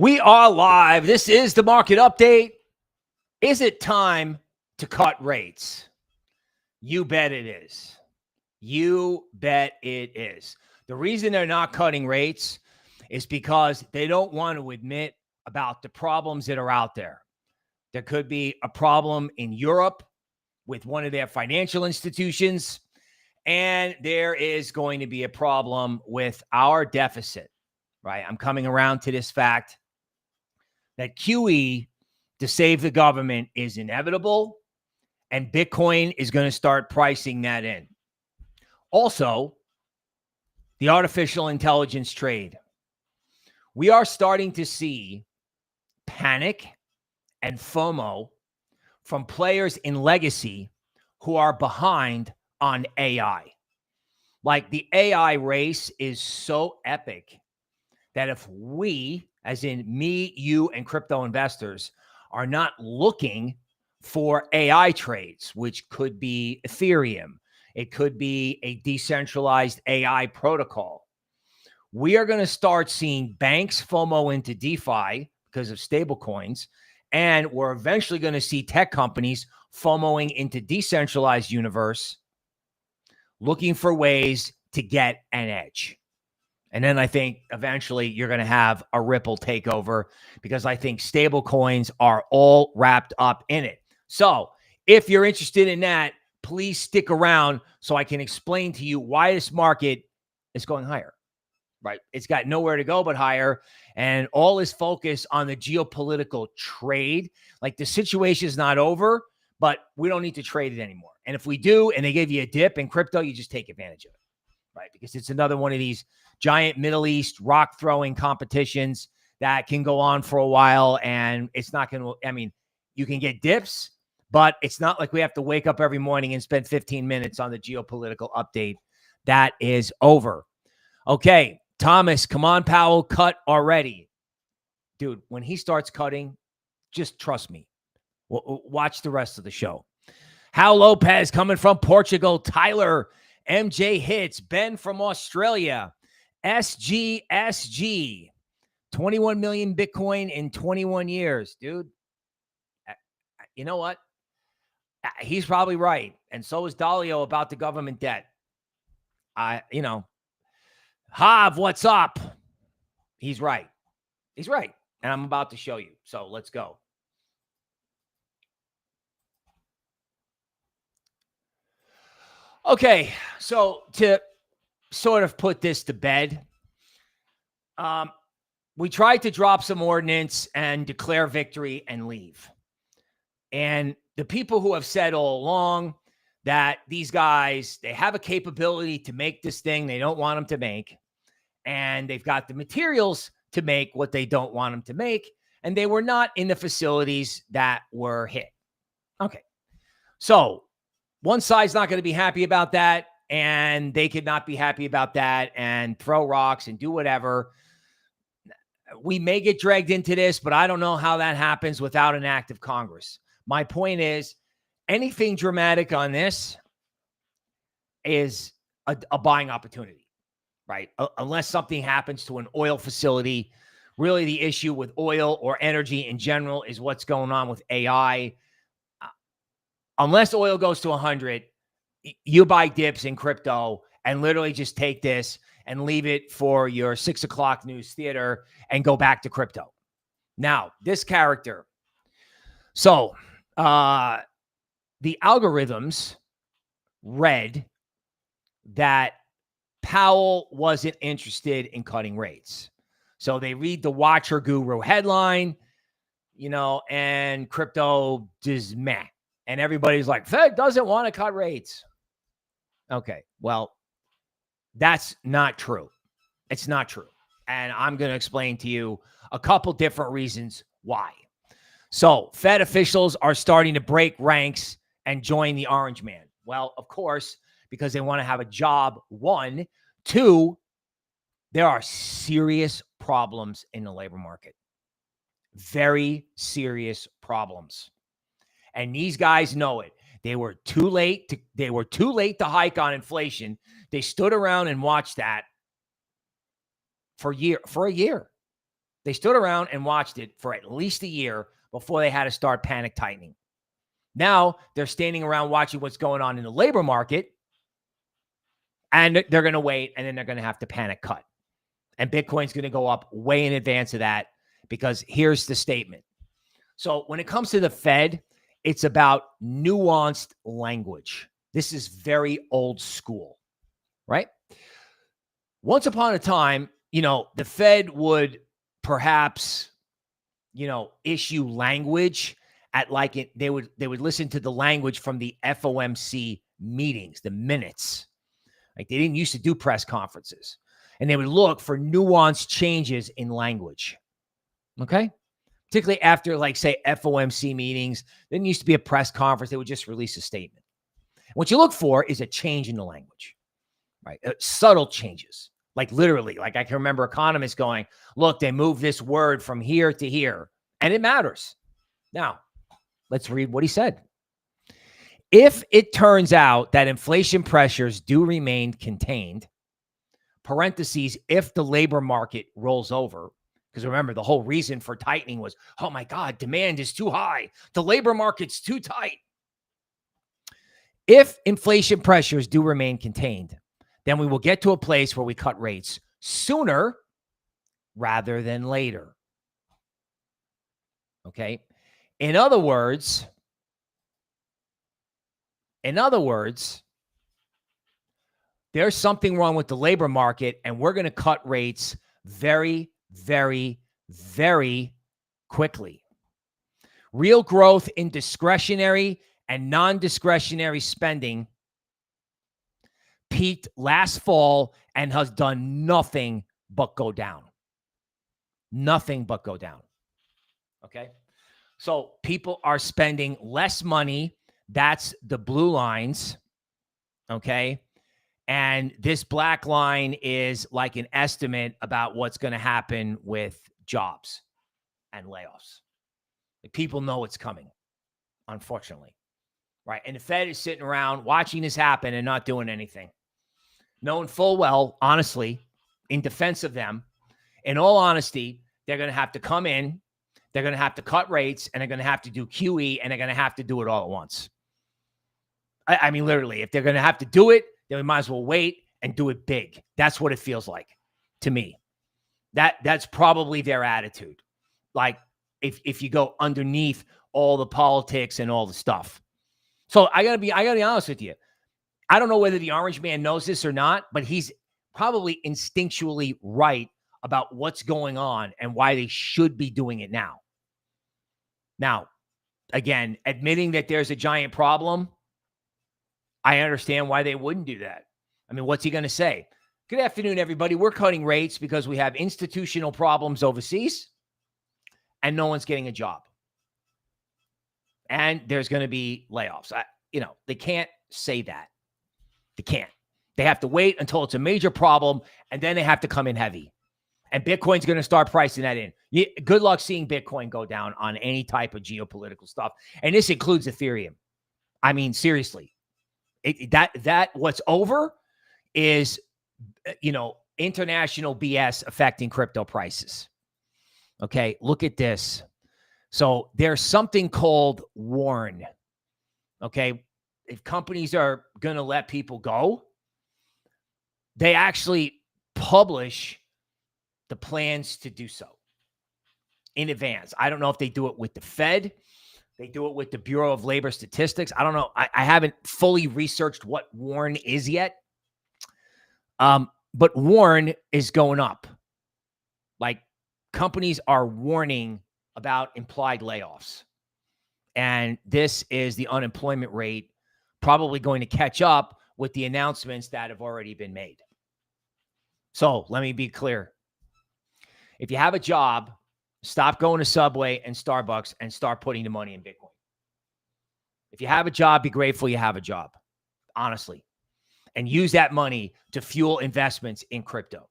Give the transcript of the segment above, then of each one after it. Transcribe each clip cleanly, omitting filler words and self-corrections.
We are live. This is the market update. Is it time to cut rates? You bet it is. You bet it is. The reason they're not cutting rates is because they don't want to admit about the problems that are out there. There could be a problem in Europe with one of their financial institutions, and there is going to be a problem with our deficit, right? I'm coming around to this fact that QE to save the government is inevitable, and Bitcoin is going to start pricing that in. Also, the artificial intelligence trade. We are starting to see panic and FOMO from players in legacy who are behind on AI. Like, the AI race is so epic that if we, as in me, you, and crypto investors, are not looking for AI trades, which could be Ethereum, it could be a decentralized AI protocol, we are going to start seeing banks FOMO into DeFi because of stablecoins, and we're eventually going to see tech companies FOMOing into decentralized universe, looking for ways to get an edge. And then I think eventually you're going to have a Ripple takeover because I think stable coins are all wrapped up in it. So if you're interested in that, please stick around so I can explain to you why this market is going higher, right? It's got nowhere to go but higher. And all is focused on the geopolitical trade. Like, the situation is not over, but we don't need to trade it anymore. And if we do, and they give you a dip in crypto, you just take advantage of it, right? Because it's another one of these giant Middle East rock throwing competitions that can go on for a while. And it's not going to, I mean, you can get dips, but it's not like we have to wake up every morning and spend 15 minutes on the geopolitical update. That is over. Okay, Thomas, come on, Powell, cut already. Dude, when he starts cutting, just trust me. Watch the rest of the show. Hal Lopez coming from Portugal. Tyler, MJ Hits. Ben from Australia. SGSG. 21 million Bitcoin in 21 years. Dude, you know what? He's probably right. And so is Dalio about the government debt. Hav, what's up? He's right. He's right. And I'm about to show you. So let's go. Okay. So to sort of put this to bed, we tried to drop some ordinance and declare victory and leave. And the people who have said all along that these guys, they have a capability to make this thing they don't want them to make, and they've got the materials to make what they don't want them to make, and they were not in the facilities that were hit. Okay. So one side's not going to be happy about that, and they could not be happy about that and throw rocks and do whatever. We may get dragged into this, but I don't know how that happens without an act of Congress. My point is, anything dramatic on this is a buying opportunity, right? Unless something happens to an oil facility. Really, the issue with oil or energy in general is what's going on with AI. Unless oil goes to 100, you buy dips in crypto and literally just take this and leave it for your 6 o'clock news theater and go back to crypto. Now, this character. So, the algorithms read that Powell wasn't interested in cutting rates. So they read the Watcher Guru headline, and crypto just meh. And everybody's like, Fed doesn't want to cut rates. Okay, well, that's not true. It's not true. And I'm going to explain to you a couple different reasons why. So Fed officials are starting to break ranks and join the Orange Man. Well, of course, because they want to have a job, one. Two, there are serious problems in the labor market. Very serious problems. And these guys know it. They were too late to hike on inflation. They stood around and watched that for a year. They stood around and watched it for at least a year before they had to start panic tightening. Now they're standing around watching what's going on in the labor market, and they're going to wait, and then they're going to have to panic cut. And Bitcoin's going to go up way in advance of that, because here's the statement. So when it comes to the Fed, it's about nuanced language. This is very old school, right? Once upon a time, the Fed would perhaps, issue language at they would listen to the language from the FOMC meetings, the minutes. Like, they didn't used to do press conferences, and they would look for nuanced changes in language. Okay? Particularly after, say, FOMC meetings, there didn't used to be a press conference. They would just release a statement. What you look for is a change in the language, right? Subtle changes. Like, literally, I can remember economists going, look, they moved this word from here to here, and it matters. Now, let's read what he said. If it turns out that inflation pressures do remain contained, parentheses, if the labor market rolls over, because remember, the whole reason for tightening was, oh my God, demand is too high. The labor market's too tight. If inflation pressures do remain contained, then we will get to a place where we cut rates sooner rather than later. Okay? In other words, there's something wrong with the labor market, and we're going to cut rates very, very, very quickly. Real growth in discretionary and non-discretionary spending peaked last fall and has done nothing but go down. Nothing but go down. Okay? So people are spending less money. That's the blue lines. Okay? And this black line is like an estimate about what's going to happen with jobs and layoffs. People know it's coming, unfortunately. Right? And the Fed is sitting around watching this happen and not doing anything. Knowing full well, honestly, in defense of them, in all honesty, they're going to have to come in, they're going to have to cut rates, and they're going to have to do QE, and they're going to have to do it all at once. I mean, literally, if they're going to have to do it, then we might as well wait and do it big. That's what it feels like to me. That's probably their attitude. Like, if you go underneath all the politics and all the stuff. So I gotta be honest with you. I don't know whether the orange man knows this or not, but he's probably instinctually right about what's going on and why they should be doing it now. Now, again, admitting that there's a giant problem, I understand why they wouldn't do that. I mean, what's he going to say? Good afternoon, everybody. We're cutting rates because we have institutional problems overseas and no one's getting a job. And there's going to be layoffs. They can't say that. They can't. They have to wait until it's a major problem, and then they have to come in heavy. And Bitcoin's going to start pricing that in. Good luck seeing Bitcoin go down on any type of geopolitical stuff. And this includes Ethereum. I mean, seriously. That what's over is, international BS affecting crypto prices. Okay, look at this. So there's something called WARN. Okay, if companies are going to let people go, they actually publish the plans to do so in advance. I don't know if they do it with the Fed. They do it with the Bureau of Labor Statistics. I don't know. I haven't fully researched what WARN is yet. But WARN is going up. Like, companies are warning about implied layoffs. And this is the unemployment rate probably going to catch up with the announcements that have already been made. So let me be clear. If you have a job, stop going to Subway and Starbucks and start putting the money in Bitcoin. If you have a job, be grateful you have a job, honestly. And use that money to fuel investments in crypto.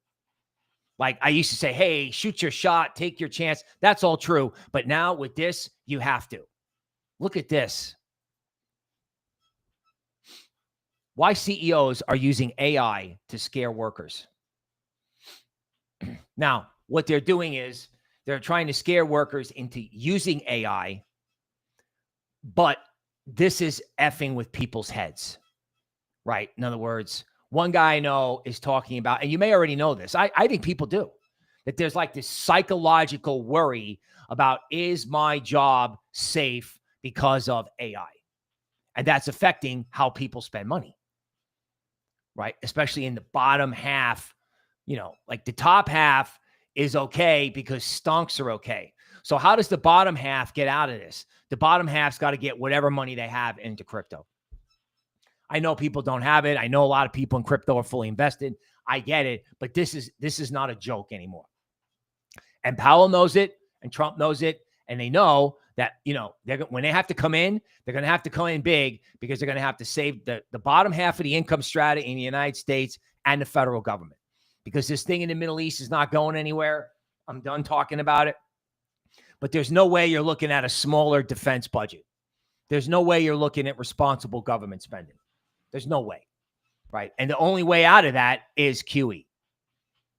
Like I used to say, hey, shoot your shot, take your chance. That's all true. But now with this, you have to. Look at this. Why CEOs are using AI to scare workers. Now, what they're doing is They're trying to scare workers into using AI, but this is effing with people's heads, right? In other words, one guy I know is talking about, and you may already know this, I think people do, that there's like this psychological worry about, is my job safe because of AI? And that's affecting how people spend money, right? Especially in the bottom half, like the top half is okay because stonks are okay. So how does the bottom half get out of this? The bottom half's got to get whatever money they have into crypto. I know people don't have it. I know a lot of people in crypto are fully invested. I get it, but this is not a joke anymore. And Powell knows it, and Trump knows it, and they know that, when they have to come in, they're going to have to come in big, because they're going to have to save the bottom half of the income strata in the United States and the federal government, because this thing in the Middle East is not going anywhere. I'm done talking about it. But there's no way you're looking at a smaller defense budget. There's no way you're looking at responsible government spending. There's no way, right? And the only way out of that is QE,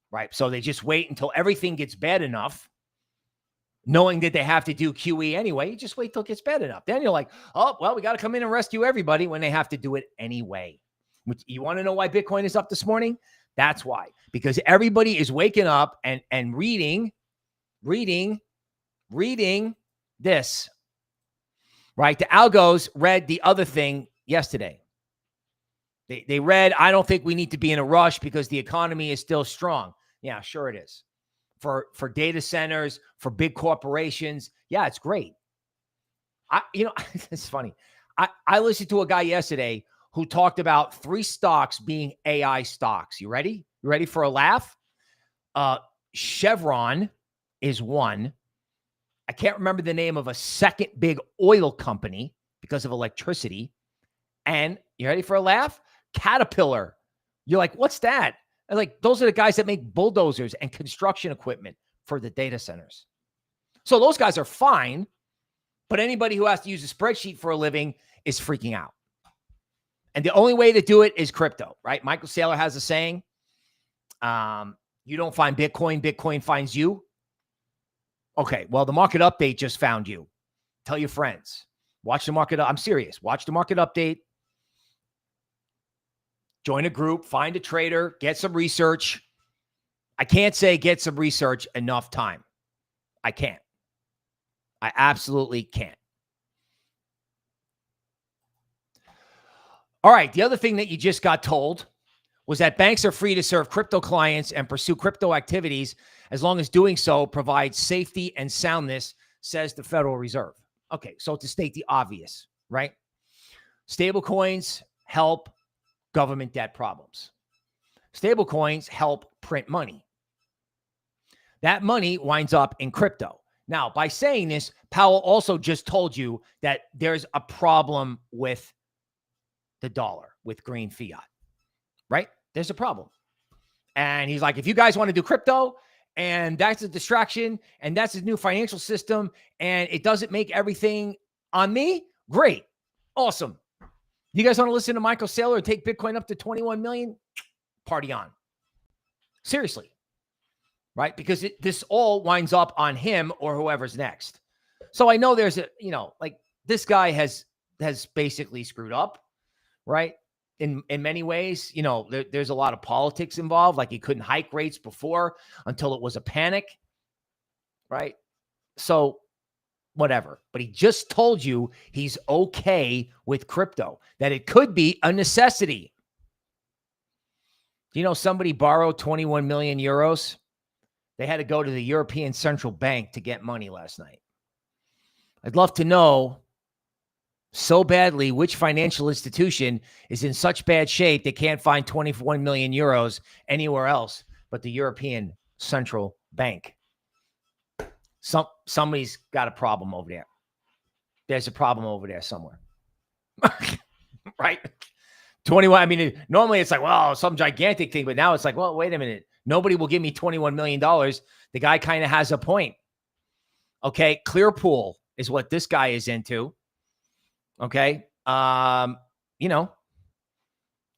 right? So they just wait until everything gets bad enough, knowing that they have to do QE anyway. You just wait till it gets bad enough. Then you're like, oh, well, we got to come in and rescue everybody, when they have to do it anyway. You want to know why Bitcoin is up this morning? That's why. Because everybody is waking up and reading this, right? The algos read the other thing yesterday. They read, I don't think we need to be in a rush because the economy is still strong. Yeah, sure it is. For data centers, for big corporations, yeah, it's great. It's funny. I listened to a guy yesterday who talked about 3 stocks being AI stocks. You ready? You ready for a laugh? Chevron is one. I can't remember the name of a second big oil company because of electricity. And you ready for a laugh? Caterpillar. You're like, what's that? And like, those are the guys that make bulldozers and construction equipment for the data centers. So those guys are fine, but anybody who has to use a spreadsheet for a living is freaking out. And the only way to do it is crypto, right? Michael Saylor has a saying, you don't find Bitcoin, Bitcoin finds you. Okay, well, the market update just found you. Tell your friends. Watch the market. I'm serious. Watch the market update. Join a group, find a trader, get some research. I can't say get some research enough time. I can't. I absolutely can't. All right. The other thing that you just got told was that banks are free to serve crypto clients and pursue crypto activities as long as doing so provides safety and soundness, says the Federal Reserve. Okay. So to state the obvious, right? Stablecoins help government debt problems. Stablecoins help print money. That money winds up in crypto. Now, by saying this, Powell also just told you that there's a problem with the dollar, with green fiat, right? There's a problem. And he's like, if you guys want to do crypto and that's a distraction and that's a new financial system and it doesn't make everything on me, great. Awesome. You guys want to listen to Michael Saylor and take Bitcoin up to 21 million? Party on. Seriously. Right? Because this all winds up on him or whoever's next. So I know there's like this guy has basically screwed up, right? In many ways, there's a lot of politics involved. Like he couldn't hike rates before until it was a panic, right? So whatever. But he just told you he's okay with crypto, that it could be a necessity. Do you know somebody borrowed 21 million euros? They had to go to the European Central Bank to get money last night. I'd love to know so badly which financial institution is in such bad shape they can't find 21 million euros anywhere else but the European Central Bank. Somebody's got a problem over there. There's a problem over there somewhere. Right? 21. I mean, normally it's like, well, some gigantic thing, but now it's like, well, wait a minute. Nobody will give me $21 million. The guy kind of has a point. Okay. Clearpool is what this guy is into. Okay.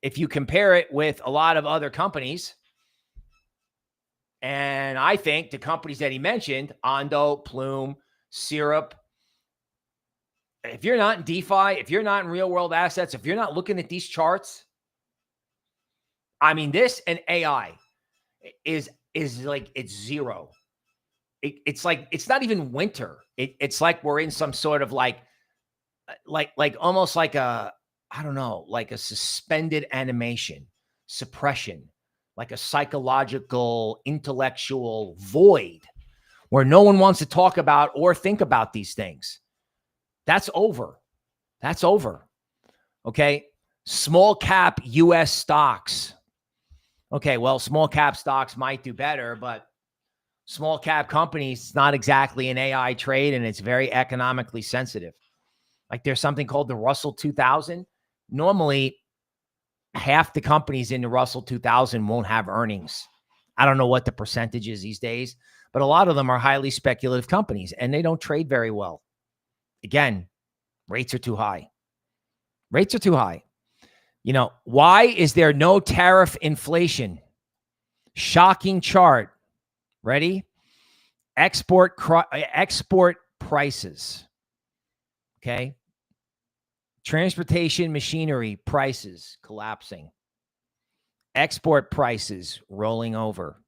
If you compare it with a lot of other companies, And I think the companies that he mentioned, Ondo, Plume, Syrup, if you're not in DeFi, if you're not in real world assets, if you're not looking at these charts, I mean, this and AI is like, it's zero. It's like, it's not even winter. It's like we're in some sort of like almost like a, I don't know, like a suspended animation, suppression, like a psychological, intellectual void where no one wants to talk about or think about these things. That's over. That's over. Okay. Small cap US stocks. Okay. Well, small cap stocks might do better, but small cap companies, it's not exactly an AI trade, and it's very economically sensitive. Like there's something called the Russell 2000. Normally, half the companies in the Russell 2000 won't have earnings. I don't know what the percentage is these days, but a lot of them are highly speculative companies, and they don't trade very well. Again, rates are too high. Rates are too high. You know, why is there no tariff inflation? Shocking chart. Ready? Export prices. Okay. Transportation machinery prices collapsing. Export prices rolling over.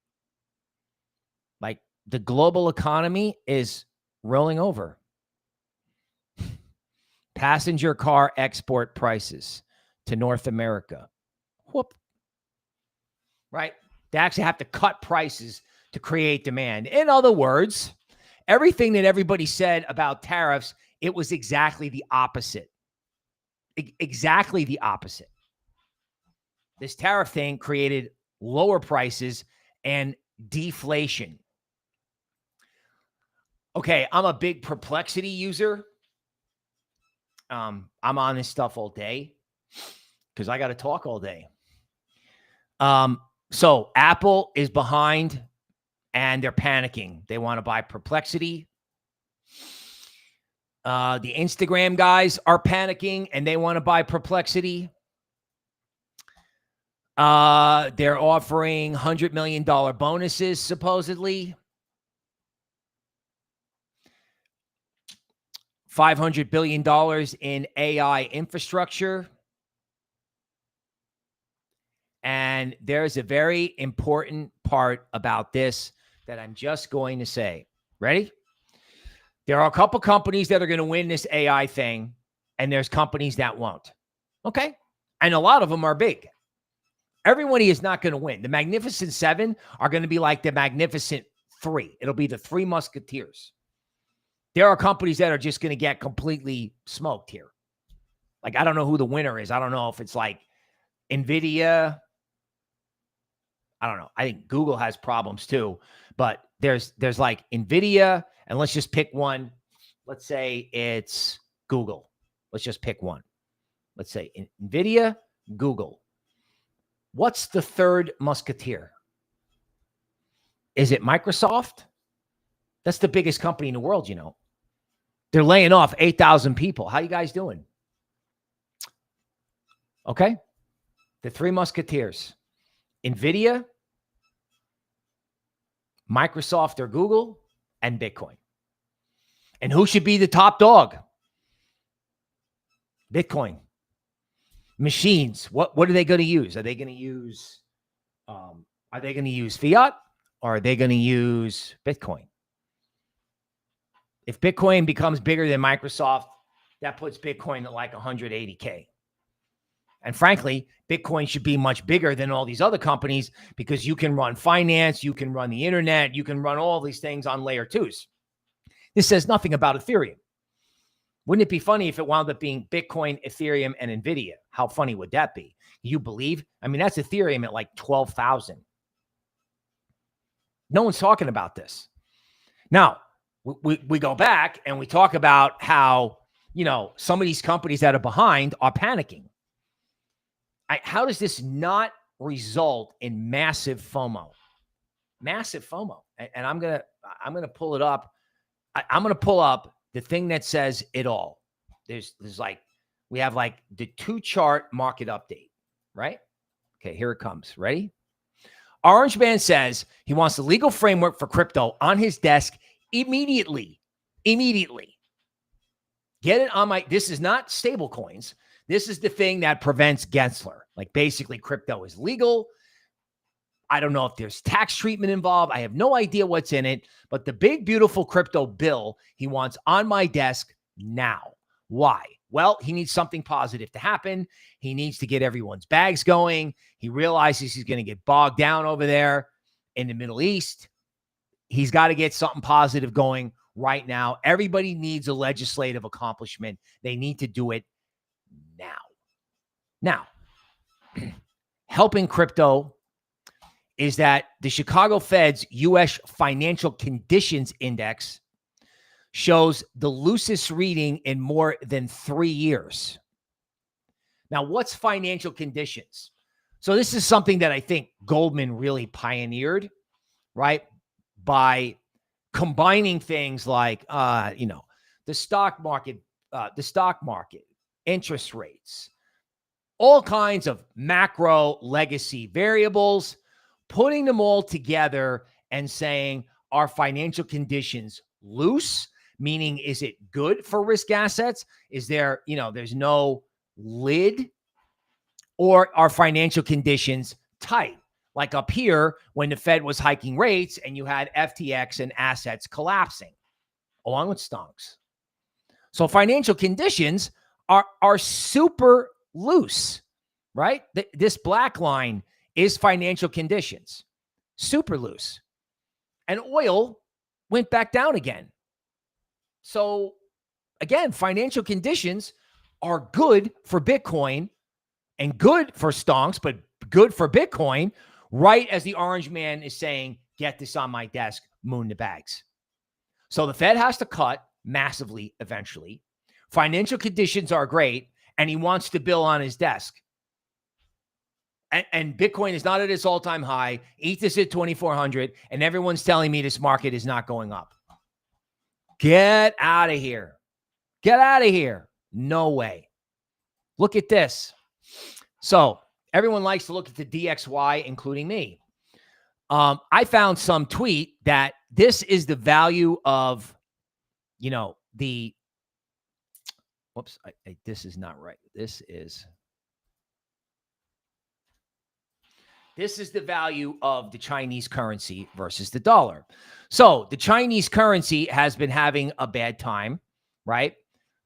Like the global economy is rolling over. Passenger car export prices to North America. Whoop. Right? They actually have to cut prices to create demand. In other words, everything that everybody said about tariffs, it was exactly the opposite. Exactly the opposite. This tariff thing created lower prices and deflation. Okay, I'm a big Perplexity user. I'm on this stuff all day because I got to talk all day. So Apple is behind and they're panicking. They want to buy Perplexity. The Instagram guys are panicking and they want to buy Perplexity. They're offering $100 million bonuses, supposedly. $500 billion in AI infrastructure. And there's a very important part about this that I'm just going to say. Ready? There are a couple companies that are going to win this AI thing, and there's companies that won't. Okay? And a lot of them are big. Everybody is not going to win. The Magnificent Seven are going to be like the Magnificent Three. It'll be the Three Musketeers. There are companies that are just going to get completely smoked here. Like, I don't know who the winner is. I don't know if it's like NVIDIA. I don't know. I think Google has problems too. But there's like NVIDIA, and let's just pick one. Let's say it's Google. Let's just pick one. Let's say NVIDIA, Google. What's the third musketeer? Is it Microsoft? That's the biggest company in the world, you know. They're laying off 8,000 people. How you guys doing? Okay. The Three Musketeers. NVIDIA, Microsoft or Google, and Bitcoin. And who should be the top dog? Bitcoin. Machines. What are they going to use? Are they going to use fiat, or are they going to use Bitcoin? If Bitcoin becomes bigger than Microsoft, that puts Bitcoin at like 180K. And frankly, Bitcoin should be much bigger than all these other companies because you can run finance, you can run the internet, you can run all these things on layer twos. This says nothing about Ethereum. Wouldn't it be funny if it wound up being Bitcoin, Ethereum, and NVIDIA? How funny would that be? You believe? I mean, that's Ethereum at like 12,000. No one's talking about this. Now, we go back and we talk about how, you know, some of these companies that are behind are panicking. How does this not result in massive FOMO? Massive FOMO. And I'm gonna pull it up. I'm gonna pull up the thing that says it all. There's like, we have like the 2-chart market update, right? Okay, here it comes. Ready? Orange Man says he wants the legal framework for crypto on his desk immediately. Immediately. Get it on my, this is not stable coins. This is the thing that prevents Gensler. Like basically crypto is legal. I don't know if there's tax treatment involved. I have no idea what's in it, but the big, beautiful crypto bill he wants on my desk now. Why? Well, he needs something positive to happen. He needs to get everyone's bags going. He realizes he's going to get bogged down over there in the Middle East. He's got to get something positive going right now. Everybody needs a legislative accomplishment. They need to do it now. Now, helping crypto is that the Chicago Fed's U.S. Financial Conditions Index shows the loosest reading in more than 3 years. Now, what's financial conditions? So this is something that I think Goldman really pioneered, right? By combining things like, the stock market, interest rates, all kinds of macro legacy variables, putting them all together and saying, are financial conditions loose? Meaning, is it good for risk assets? Is there, there's no lid? Or are financial conditions tight? Like up here, when the Fed was hiking rates and you had FTX and assets collapsing, along with stonks. So financial conditions are super loose, right? This black line is financial conditions, super loose. And oil went back down again. So again, financial conditions are good for Bitcoin and good for stonks, but good for Bitcoin, right as the Orange Man is saying, get this on my desk, moon the bags. So the Fed has to cut massively eventually. Financial conditions are great, and he wants the bill on his desk. And Bitcoin is not at its all-time high. ETH is at 2,400, and everyone's telling me this market is not going up. Get out of here. Get out of here. No way. Look at this. So everyone likes to look at the DXY, including me. I found some tweet that this is the value of, this is not right. This is the value of the Chinese currency versus the dollar. So the Chinese currency has been having a bad time, right?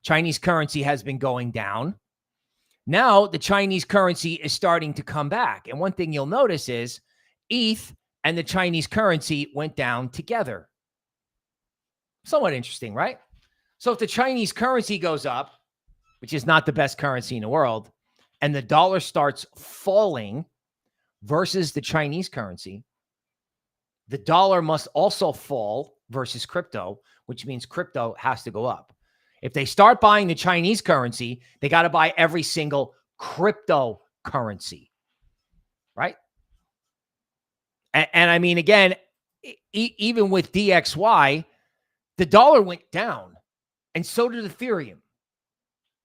Chinese currency has been going down. Now the Chinese currency is starting to come back. And one thing you'll notice is ETH and the Chinese currency went down together. Somewhat interesting, right? So if the Chinese currency goes up, which is not the best currency in the world, and the dollar starts falling versus the Chinese currency, the dollar must also fall versus crypto, which means crypto has to go up. If they start buying the Chinese currency, they got to buy every single cryptocurrency, right? And I mean, again, even with DXY, the dollar went down, and so did Ethereum.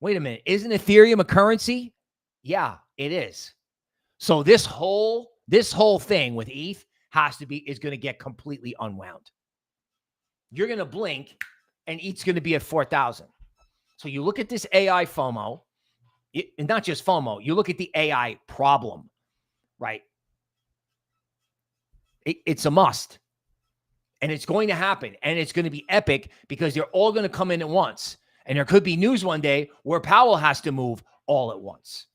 Wait a minute, isn't Ethereum a currency? Yeah, it is. So this whole thing with ETH is going to get completely unwound. You're going to blink and ETH's going to be at 4,000. So you look at this AI FOMO, and not just FOMO, you look at the AI problem, right? It's a must. And it's going to happen. And it's going to be epic because they're all going to come in at once. And there could be news one day where Powell has to move all at once.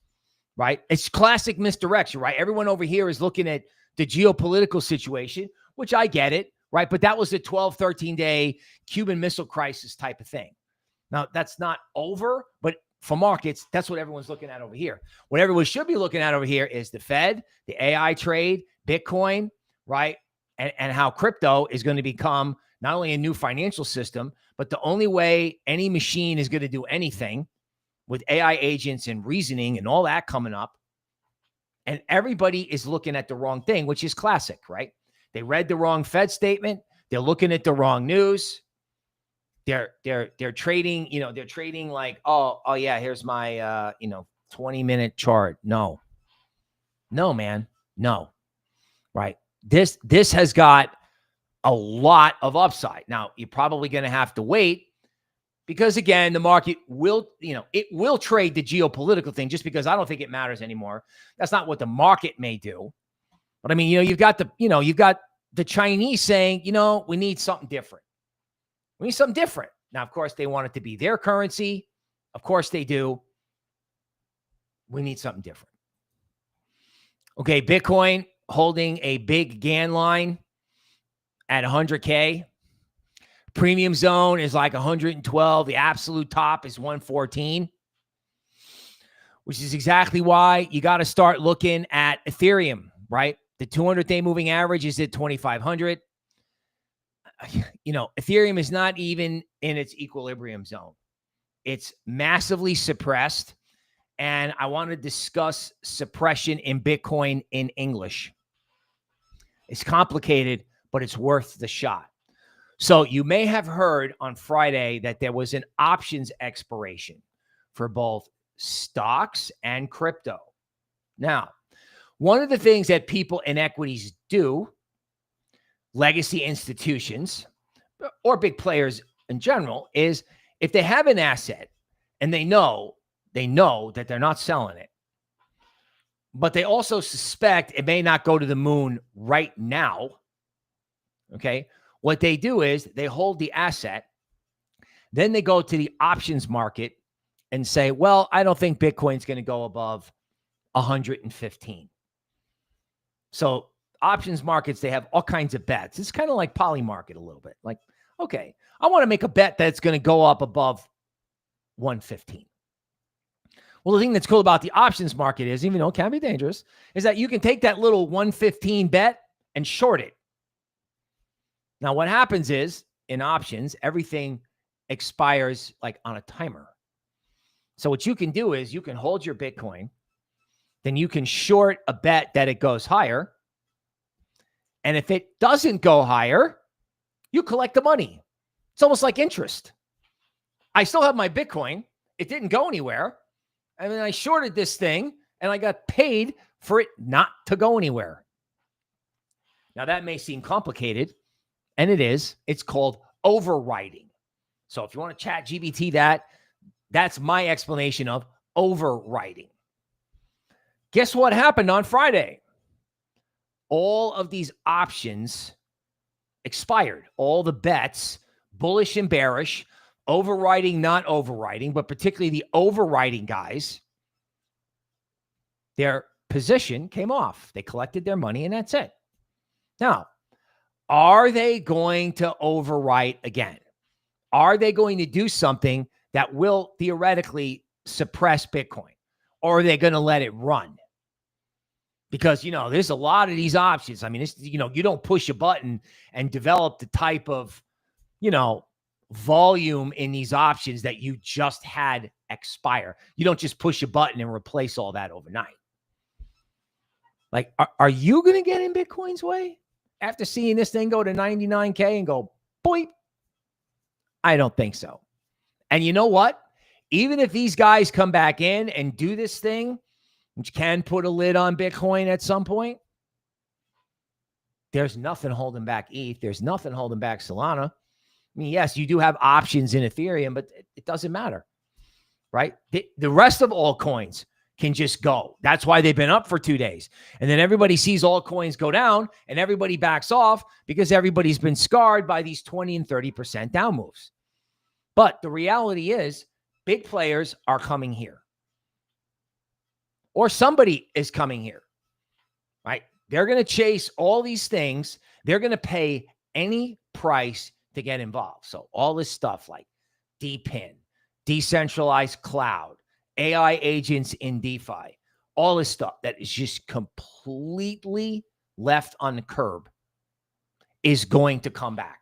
Right? It's classic misdirection, right? Everyone over here is looking at the geopolitical situation, which I get it, right? But that was a 12, 13-day Cuban Missile Crisis type of thing. Now, that's not over, but for markets, that's what everyone's looking at over here. What everyone should be looking at over here is the Fed, the AI trade, Bitcoin, right? And how crypto is going to become not only a new financial system, but the only way any machine is going to do anything with AI agents and reasoning and all that coming up. And everybody is looking at the wrong thing, which is classic, right? They read the wrong Fed statement. They're looking at the wrong news. They're trading, they're trading like, oh yeah, here's my 20-minute chart. No, man. No. Right. This has got a lot of upside. Now, you're probably going to have to wait because, again, the market will, it will trade the geopolitical thing just because I don't think it matters anymore. That's not what the market may do. But I mean, you've got the Chinese saying, we need something different. We need something different. Now, of course, they want it to be their currency. Of course they do. We need something different. Okay, Bitcoin holding a big Gann line at 100K. Premium zone is like 112. The absolute top is 114, which is exactly why you got to start looking at Ethereum, right? The 200-day moving average is at 2,500. Ethereum is not even in its equilibrium zone. It's massively suppressed. And I want to discuss suppression in Bitcoin in English. It's complicated, but it's worth the shot. So you may have heard on Friday that there was an options expiration for both stocks and crypto. Now, one of the things that people in equities do, legacy institutions or big players in general, is if they have an asset and they know that they're not selling it, but they also suspect it may not go to the moon right now. Okay. What they do is they hold the asset. Then they go to the options market and say, well, I don't think Bitcoin's going to go above 115. So options markets, they have all kinds of bets. It's kind of like poly market a little bit. Like, okay, I want to make a bet that it's going to go up above 115. Well, the thing that's cool about the options market is, even though it can be dangerous, is that you can take that little 115 bet and short it. Now, what happens is in options, everything expires like on a timer. So what you can do is you can hold your Bitcoin, then you can short a bet that it goes higher. And if it doesn't go higher, you collect the money. It's almost like interest. I still have my Bitcoin. It didn't go anywhere. And then I shorted this thing and I got paid for it not to go anywhere. Now that may seem complicated, and it is. It's called overwriting. So if you want to chat GBT that's my explanation of overwriting. Guess what happened on Friday? All of these options expired. All the bets, bullish and bearish, overwriting, not overwriting, but particularly the overwriting guys, their position came off. They collected their money and that's it. Now, are they going to overwrite again? Are they going to do something that will theoretically suppress Bitcoin? Or are they going to let it run? Because, there's a lot of these options. I mean, it's, you don't push a button and develop the type of, volume in these options that you just had expire. You don't just push a button and replace all that overnight. Like, are you going to get in Bitcoin's way after seeing this thing go to 99K and go, boy? I don't think so. And you know what? Even if these guys come back in and do this thing, which can put a lid on Bitcoin at some point, there's nothing holding back ETH. There's nothing holding back Solana. I mean, yes, you do have options in Ethereum, but it doesn't matter, right? The rest of altcoins can just go. That's why they've been up for 2 days. And then everybody sees altcoins go down and everybody backs off because everybody's been scarred by these 20 and 30% down moves. But the reality is big players are coming here. Or somebody is coming here, right? They're going to chase all these things. They're going to pay any price to get involved. So all this stuff like DPIN, decentralized cloud, AI agents in DeFi, all this stuff that is just completely left on the curb is going to come back,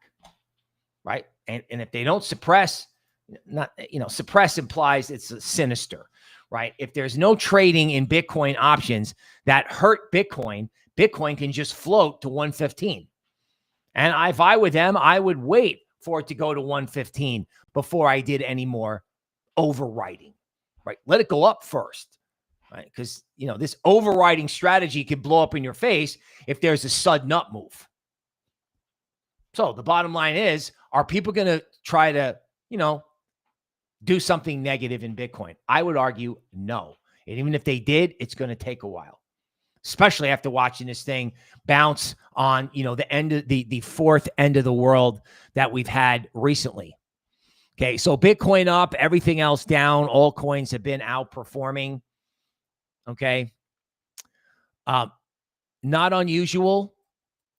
right? And if they don't suppress, suppress implies it's sinister, right? If there's no trading in Bitcoin options that hurt Bitcoin, Bitcoin can just float to 115. And if I were them, I would wait for it to go to 115 before I did any more overwriting, right? Let it go up first. right? Because, this overriding strategy could blow up in your face if there's a sudden up move. So the bottom line is, are people going to try to, do something negative in Bitcoin? I would argue no. And even if they did, it's going to take a while, especially after watching this thing bounce on, the end of the fourth end of the world that we've had recently. Okay. So Bitcoin up, everything else down. All coins have been outperforming. Okay. Not unusual.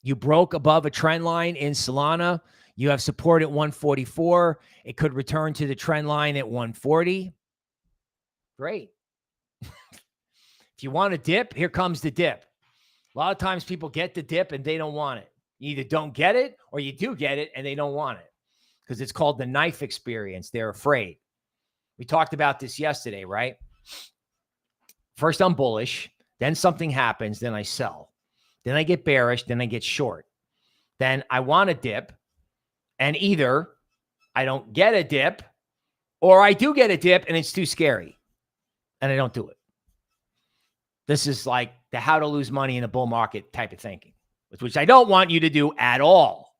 You broke above a trend line in Solana. You have support at 144. It could return to the trend line at 140. Great. If you want a dip, here comes the dip. A lot of times people get the dip and they don't want it. You either don't get it or you do get it and they don't want it, because it's called the knife experience. They're afraid. We talked about this yesterday, right? First I'm bullish, then something happens, then I sell. Then I get bearish, then I get short. Then I want a dip, and either I don't get a dip or I do get a dip and it's too scary and I don't do it. This is like the how to lose money in a bull market type of thinking, which I don't want you to do at all.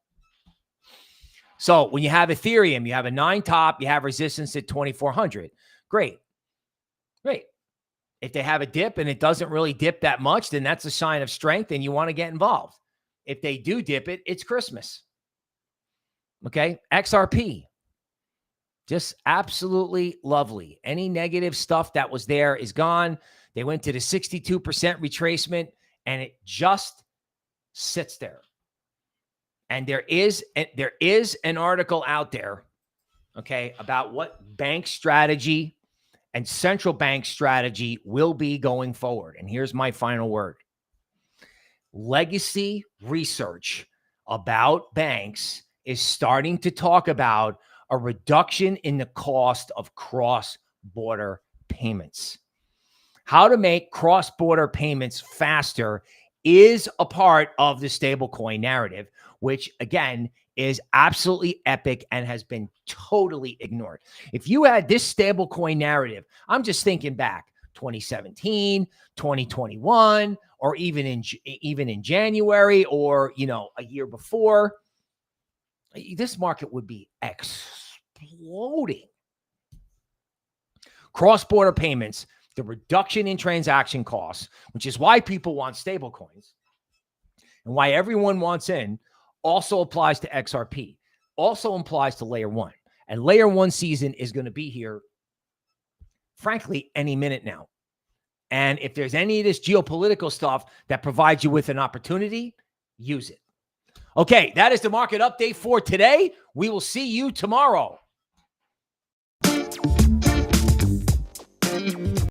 So when you have Ethereum, you have a 9 top, you have resistance at 2,400. Great. If they have a dip and it doesn't really dip that much, then that's a sign of strength and you want to get involved. If they do dip it, it's Christmas. Okay. XRP. Just absolutely lovely. Any negative stuff that was there is gone. They went to the 62% retracement and it just sits there. And there is an article out there, okay, about what bank strategy and central bank strategy will be going forward. And here's my final word. Legacy research about banks is starting to talk about a reduction in the cost of cross-border payments. How to make cross-border payments faster is a part of the stablecoin narrative, which again is absolutely epic and has been totally ignored. If you had this stablecoin narrative, I'm just thinking back 2017, 2021, or even in January, or a year before, this market would be exploding. Cross-border payments, the reduction in transaction costs, which is why people want stablecoins and why everyone wants in, also applies to XRP, also applies to layer 1. And layer 1 season is going to be here, frankly, any minute now. And if there's any of this geopolitical stuff that provides you with an opportunity, use it. Okay, that is the market update for today. We will see you tomorrow.